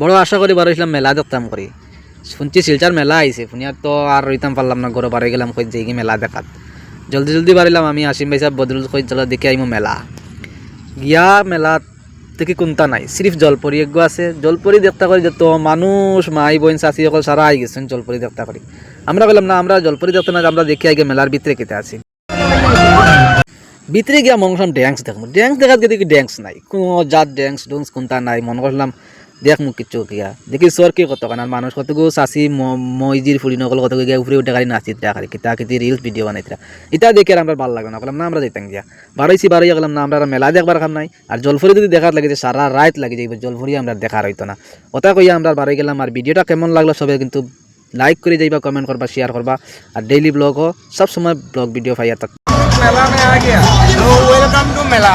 বড় আশা করি বারোইছিলাম মেলা দেখতাম করি, শুনছি শিলচার মেলা আইছে, শুনিয়া তো আর রইতাম পারলাম না, ঘরে বাড়ি গেলাম কই যাই মেলা দেখাত। জলদি জলদি বাড়িলাম আমি, আসিম ভাই সাহেব বদরুল কই চলো দেখে আইমো মেলা। গিয়া মেলা থেকে কোনটা নাই, সিরিফ জলপরি এগো আছে। জলপরি দেখতে করি যত মানুষ, মাই বোন চাষি সকল সারা আই গেছেন জলপরি দেখতে করি। আমরা বললাম না, আমরা জলপরি দেখতে না, আমরা দেখে আগে মেলার ভিতরে কেটে আছি। ভিতরে গিয়া মনে করলাম ড্যান্স দেখবো, ড্যান্স দেখার দেখি ড্যান্স নাই, কোনো জাত ড্যান্স ডুন্স কোনটা নাই। মনে করলাম দেখ মুখ কিচ্ছু গিয়া দেখি সর কি কত কারণ মানুষ কতগু চাষি মইজির ফুড়ি নকল কত গিয়া উপরে উঠে গাড়ি নাচি দেখারি কিতা কিতি রিলস ভিডিও বানাইতরা। এটা দেখে আমরা ভালো লাগলো না, বললাম না আমরা যেতাম গিয়া বারোইছি বারোই গেলাম না, আমরা মেলা দেখবার কাম নাই। আর জলফরি যদি দেখার লাগে সারা রাত লাগে যাইব, জলফরি আমরা দেখার হইতো না। ওটা কইয়া আমরা বারোই গেলাম। আর ভিডিওটা কেমন লাগলো সবাই কিন্তু লাইক করে যাইবা, কমেন্ট করবা, শেয়ার করবা। আর ডেইলি ব্লগ হো সব সময় ব্লগ ভিডিও পাইয়া থাক। मेला में आ गया तो वेलकम टू मेला।